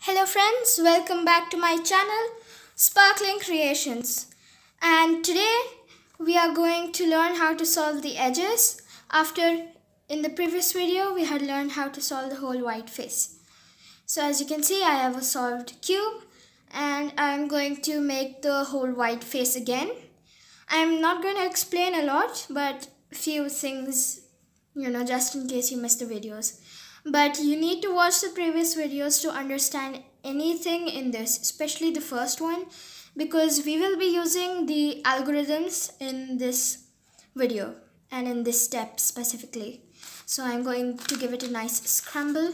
Hello friends, welcome back to my channel Sparkling Creations, and today we are going to learn how to solve the edges after in the previous video we had learned how to solve the whole white face. So as you can see, I have a solved cube and I am going to make the whole white face again. I am not going to explain a lot, but a few things, just in case you missed the videos. But you need to watch the previous videos to understand anything in this, especially the first one, because we will be using the algorithms in this video and in this step specifically. So I'm going to give it a nice scramble.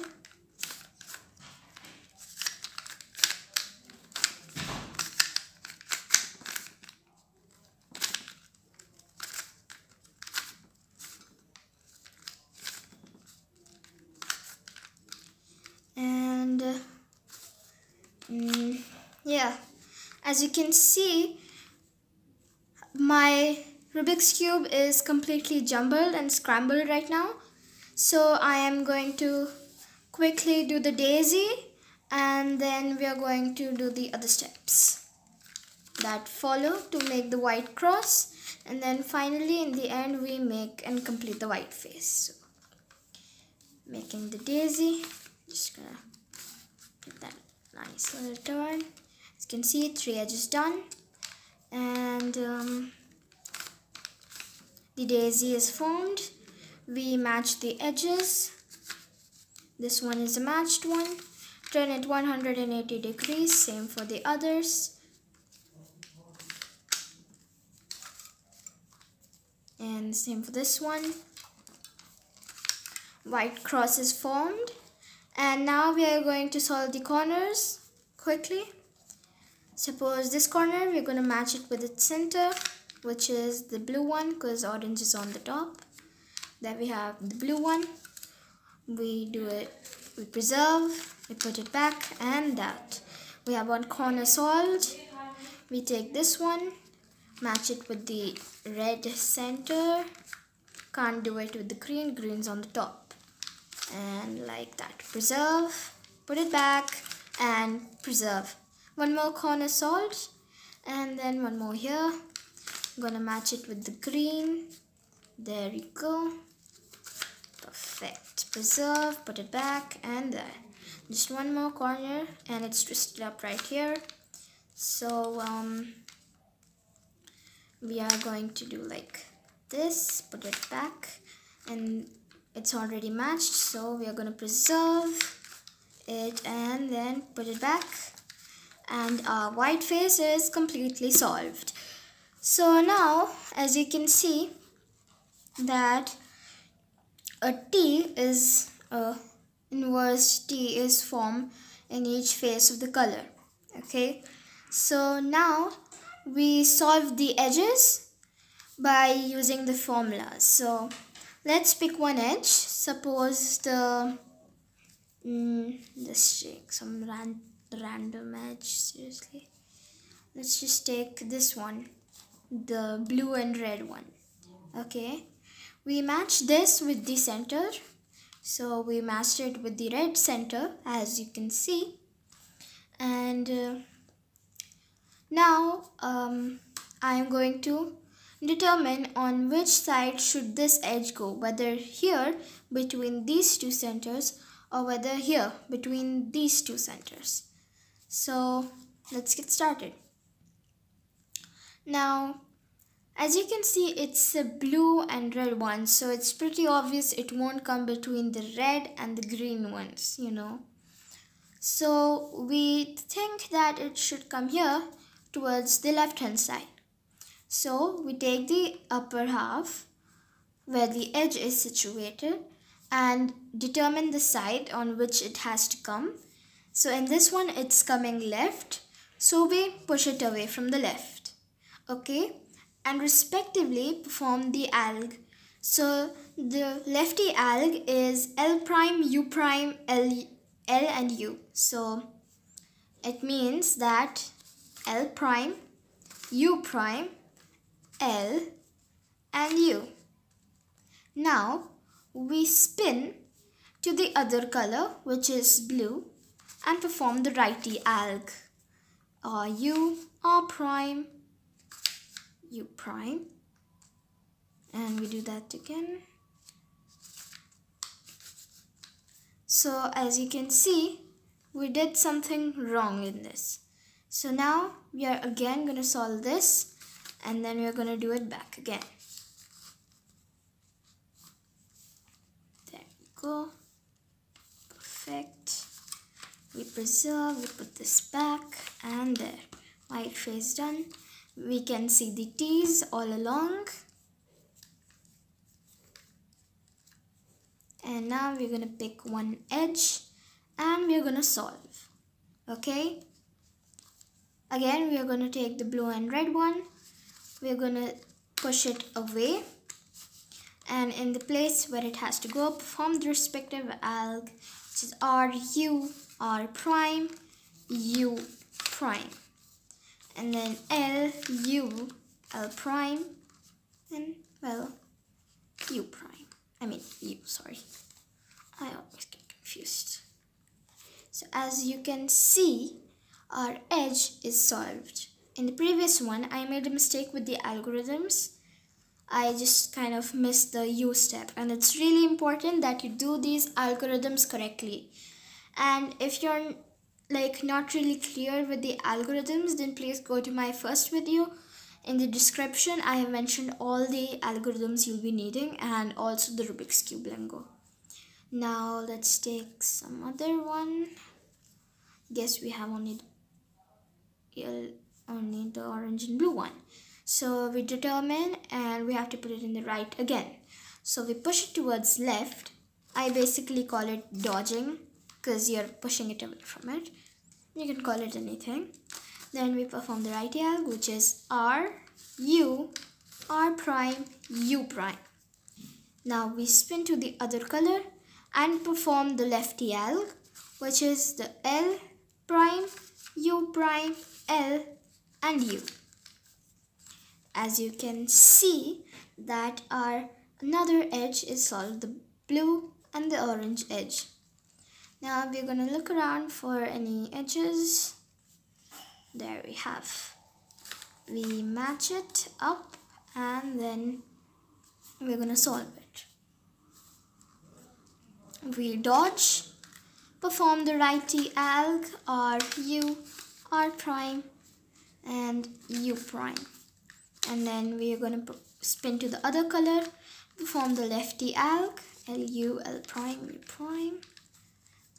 And yeah, as you can see, my Rubik's cube is completely jumbled and scrambled right now. So I am going to quickly do the daisy, and then we are going to do the other steps that follow to make the white cross, and then finally in the end we make and complete the white face. So making the daisy, just gonna get that nice little turn. As you can see, 3 edges done, and the daisy is formed. We match the edges. This one is a matched one. Turn it 180 degrees, same for the others. And same for this one. White cross is formed. And now we are going to solve the corners quickly. Suppose this corner, we're going to match it with its center, which is the blue one, because orange is on the top. Then we have the blue one. We do it, we preserve, we put it back, and that. We have one corner solved. We take this one, match it with the red center. Can't do it with the green, green's on the top. And like that, preserve, put it back, and preserve. One more corner solved, and then one more here. I'm gonna match it with the green. There we go. Perfect. Preserve, put it back, and there. Just one more corner, and it's twisted up right here. So we are going to do like this, put it back, and it's already matched, so we are going to preserve it and then put it back, and our white face is completely solved. So now, as you can see, that a T is inverse T is formed in each face of the color. Okay, so now we solve the edges by using the formulas. So let's pick one edge. Suppose let's take some random edge. Seriously, let's just take this one, the blue and red one. Okay, we match this with the center. So we matched it with the red center, as you can see. And now I am going to determine on which side should this edge go, whether here between these two centers or whether here between these two centers. So let's get started. Now, as you can see, it's a blue and red one, so it's pretty obvious it won't come between the red and the green ones, So we think that it should come here towards the left hand side. So we take the upper half where the edge is situated and determine the side on which it has to come. So in this one, it's coming left, so we push it away from the left. Okay, and respectively perform the alg. So the lefty alg is L prime, U prime, L and U. So it means that L prime, U prime, L and U. Now we spin to the other color, which is blue, and perform the righty alg. U R prime, U prime, and we do that again. So as you can see, we did something wrong in this. So now we are again going to solve this, and then we are going to do it back again. There we go. Perfect. We preserve, we put this back, and there. White face done. We can see the T's all along. And now we're going to pick one edge and we're going to solve. Okay? Again, we are going to take the blue and red one. We're going to push it away. And in the place where it has to go, perform the respective alg, which is R, U, R prime, U prime. And then L, U, L prime, and well, U prime. U, sorry. I always get confused. So as you can see, our edge is solved. In the previous one, I made a mistake with the algorithms. I just kind of missed the U step, and it's really important that you do these algorithms correctly. And if you're not really clear with the algorithms, then please go to my first video. In the description, I have mentioned all the algorithms you'll be needing and also the Rubik's Cube lingo. Now let's take some other one. Guess we have only the orange and blue one. So we determine and we have to put it in the right again. So we push it towards left. I basically call it dodging because you're pushing it away from it. You can call it anything. Then we perform the righty alg, which is R, U, R prime, U prime. Now we spin to the other color and perform the lefty alg, which is the L prime, U prime, L and U. As you can see that our another edge is solved, the blue and the orange edge. Now we're going to look around for any edges. There we have. We match it up and then we're going to solve it. We dodge, perform the righty alg, R, U, R prime and U prime. And then we are going to spin to the other color, perform the lefty alg, L, U, L prime, U prime.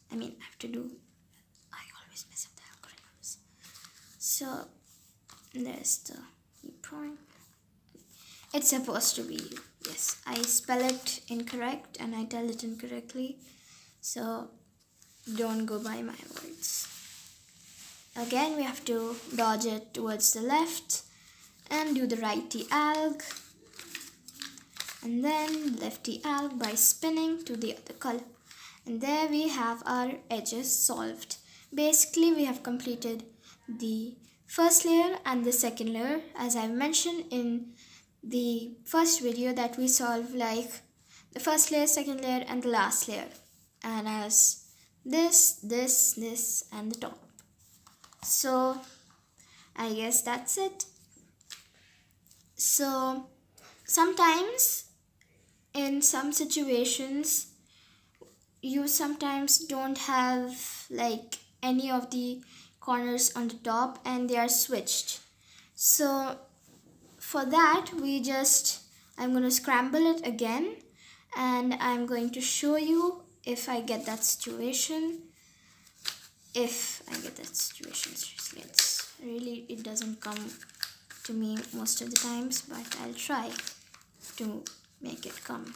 I always mess up the algorithms. So there's the U prime. It's supposed to be U. Yes, I spell it incorrect and I tell it incorrectly. So don't go by my words. Again, we have to dodge it towards the left and do the righty alg. And then lefty alg by spinning to the other color. And there we have our edges solved. Basically, we have completed the first layer and the second layer, as I mentioned in the first video, that we solve like the first layer, second layer and the last layer, and as this and the top. So I guess that's it. So sometimes in some situations you sometimes don't have any of the corners on the top and they are switched. So for that I'm going to scramble it again and I'm going to show you if I get that situation. Seriously, it doesn't come to me most of the times, but I'll try to make it come.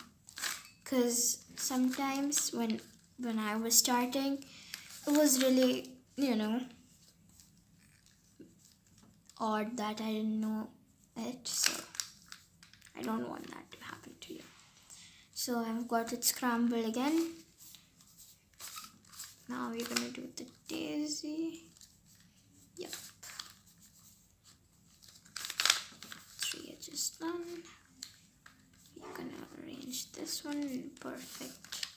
Because sometimes when I was starting, it was really, odd that I didn't know it, so I don't want that to happen to you. So I've got it scrambled again. Now we're gonna do the daisy. Yep. 3 edges done. We're gonna arrange this one in perfect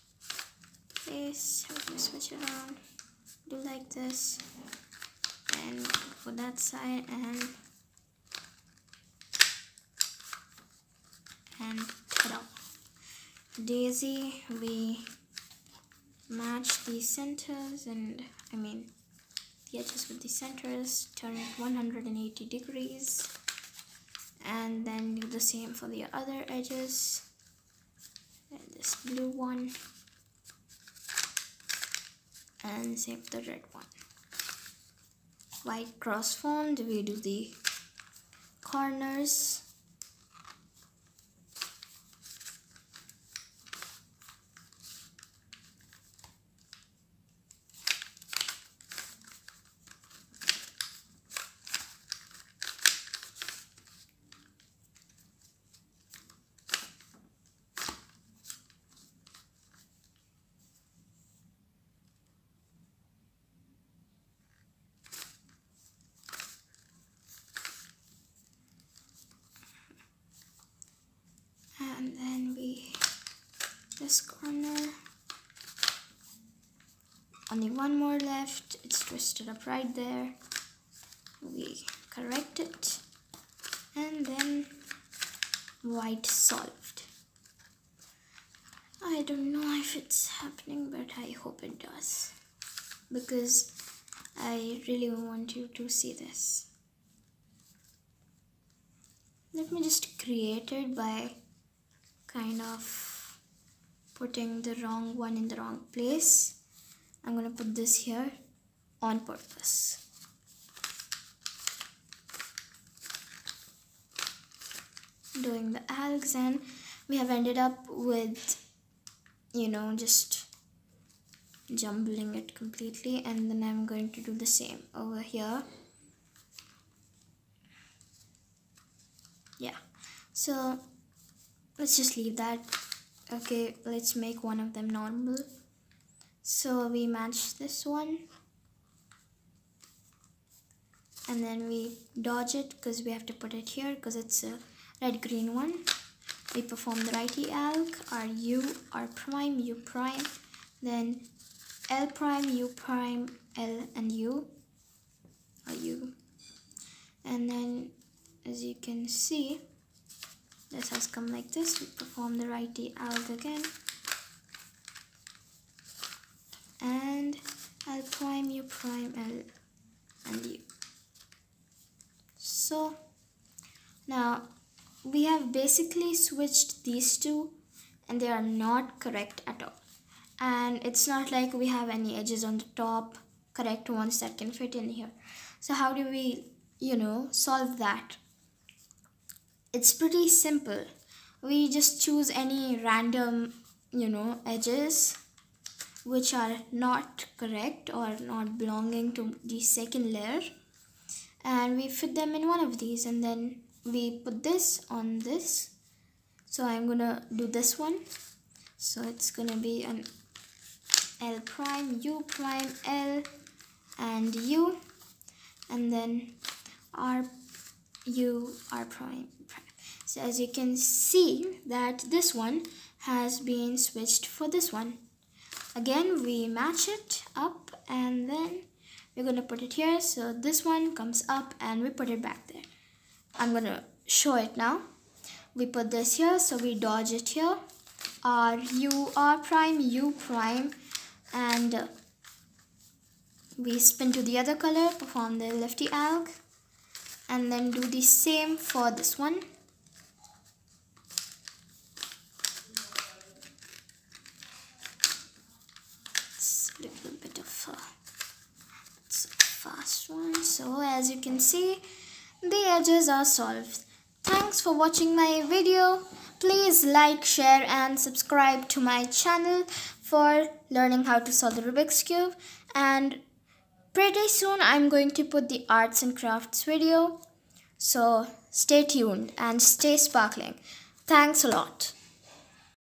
place. I'm gonna switch it around. Do like this, and for that side, and ta-da. Daisy, we match the centers, and the edges with the centers, turn it 180 degrees, and then do the same for the other edges. And this blue one, and same for the red one. White cross formed, we do the corners. And then this corner, only one more left, it's twisted up right there. We correct it, and then white solved. I don't know if it's happening, but I hope it does, because I really want you to see this. Let me just create it by kind of putting the wrong one in the wrong place. I'm gonna put this here on purpose. Doing the algs, and we have ended up with, just jumbling it completely, and then I'm going to do the same over here. Yeah, so let's just leave that. Okay, let's make one of them normal. So we match this one, and then we dodge it because we have to put it here because it's a red green one. We perform the righty alg, R U, R prime, U prime, then L prime, U prime, L and U, or U. And then as you can see, this has come like this. We perform the righty alg again, and L prime, U prime, L and U. So now we have basically switched these two, and they are not correct at all. And it's not like we have any edges on the top, correct ones that can fit in here. So how do we, solve that? It's pretty simple. We just choose any random, edges which are not correct or not belonging to the second layer, and we fit them in one of these, and then we put this on this. So I'm gonna do this one. So it's gonna be an L prime, U prime, L and U, and then R, U, R prime, prime. So as you can see that this one has been switched for this one. Again, we match it up, and then we're gonna put it here. So this one comes up and we put it back there. I'm gonna show it now. We put this here, so we dodge it here. R, U, R prime, U prime, and we spin to the other color, perform the lefty alg, and then do the same for this one. It's a little bit of it's a fast one. So as you can see, the edges are solved. Thanks for watching my video. Please like, share and subscribe to my channel for learning how to solve the Rubik's Cube. And pretty soon I'm going to put the arts and crafts video. So stay tuned and stay sparkling. Thanks a lot.